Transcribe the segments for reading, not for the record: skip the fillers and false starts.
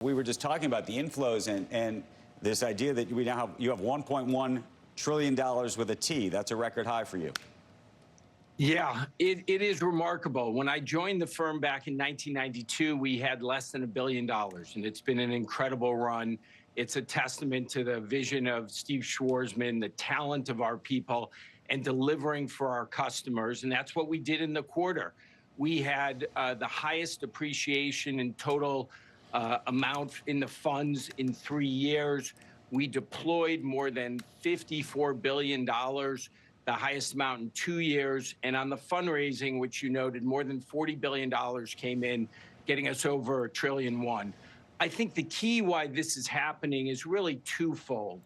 We were just talking about the inflows and this idea that we now have, you have $1.1 trillion with a T. That's a record high for you. Yeah, it is remarkable. When I joined the firm back in 1992, we had less than $1 billion, and it's been an incredible run. It's a testament to the vision of Steve Schwarzman, the talent of our people, and delivering for our customers. And that's what we did in the quarter. We had the highest appreciation in total amount in the funds in 3 years. We deployed more than $54 billion, the highest amount in 2 years. And on the fundraising, which you noted, more than $40 billion came in, getting us over $1.1 trillion. I think the key why this is happening is really twofold.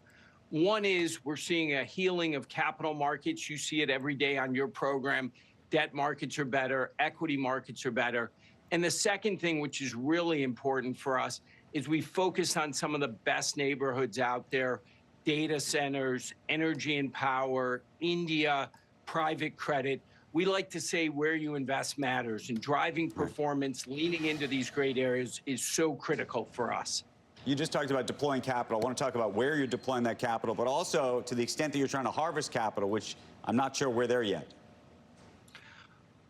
One is we're seeing a healing of capital markets. You see it every day on your program. Debt markets are better, equity markets are better. And the second thing, which is really important for us, is we focus on some of the best neighborhoods out there: data centers, energy and power, India, private credit. We like to say where you invest matters, and driving performance, leaning into these great areas is so critical for us. You just talked about deploying capital. I want to talk about where you're deploying that capital, but also to the extent that you're trying to harvest capital, which I'm not sure we're there yet.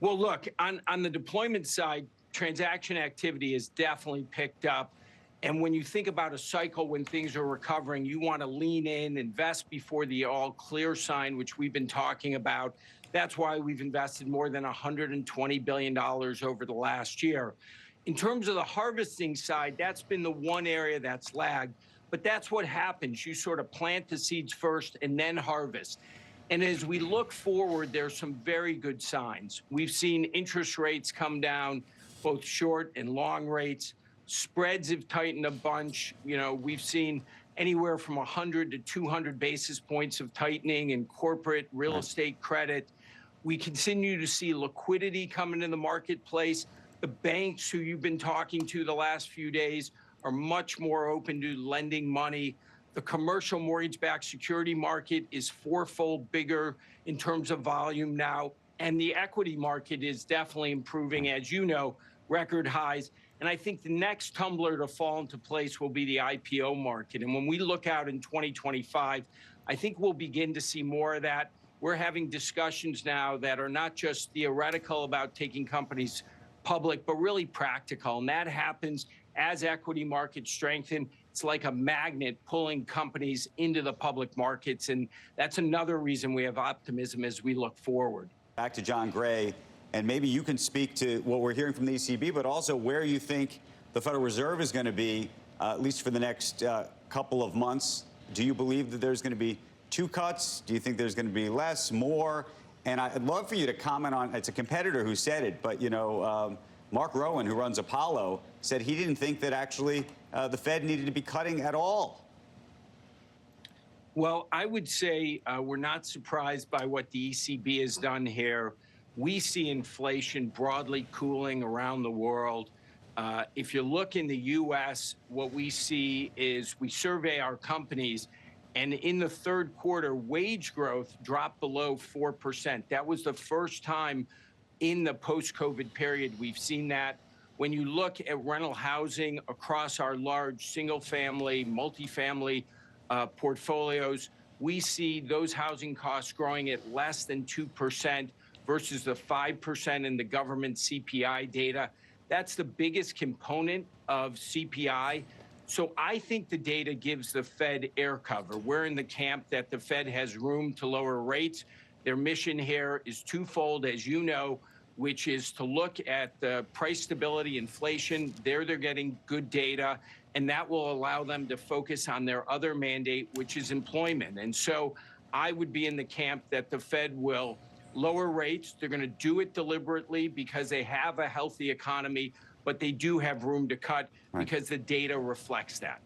Well, look, on the deployment side, transaction activity has definitely picked up. And when you think about a cycle when things are recovering, you want to lean in, invest before the all clear sign, which we've been talking about. That's why we've invested more than $120 billion over the last year. In terms of the harvesting side, that's been the one area that's lagged. But that's what happens. You sort of plant the seeds first and then harvest. And as we look forward, there's some very good signs. We've seen interest rates come down, both short and long rates. Spreads have tightened a bunch. You know, we've seen anywhere from 100 to 200 basis points of tightening in corporate real estate credit. We continue to see liquidity come into the marketplace. The banks who you've been talking to the last few days are much more open to lending money. The commercial mortgage-backed security market is fourfold bigger in terms of volume now. And the equity market is definitely improving, as you know, record highs. And I think the next tumbler to fall into place will be the IPO market. And when we look out in 2025, I think we'll begin to see more of that. We're having discussions now that are not just theoretical about taking companies public, but really practical. And that happens as equity markets strengthen. It's like a magnet pulling companies into the public markets. And that's another reason we have optimism as we look forward. Back to John Gray, and maybe you can speak to what we're hearing from the ECB, but also where you think the Federal Reserve is going to be, at least for the next couple of months. Do you believe that there's going to be 2 cuts? Do you think there's going to be less, more? And I'd love for you to comment on, it's a competitor who said it, but, you know, Mark Rowan, who runs Apollo, said he didn't think that actually the Fed needed to be cutting at all. Well, I would say we're not surprised by what the ECB has done here. We see inflation broadly cooling around the world. If you look in the U.S., what we see is we survey our companies, and in the third quarter, wage growth dropped below 4%. That was the first time in the post-COVID period we've seen that. When you look at rental housing across our large single-family, multifamily portfolios, we see those housing costs growing at less than 2% versus the 5% in the government CPI data. That's the biggest component of CPI. So I think the data gives the Fed air cover. We're in the camp that the Fed has room to lower rates. Their mission here is twofold, as you know, which is to look at the price stability, inflation. They're getting good data, and that will allow them to focus on their other mandate, which is employment. And so I would be in the camp that the Fed will lower rates. They're going to do it deliberately because they have a healthy economy, but they do have room to cut because the data reflects that.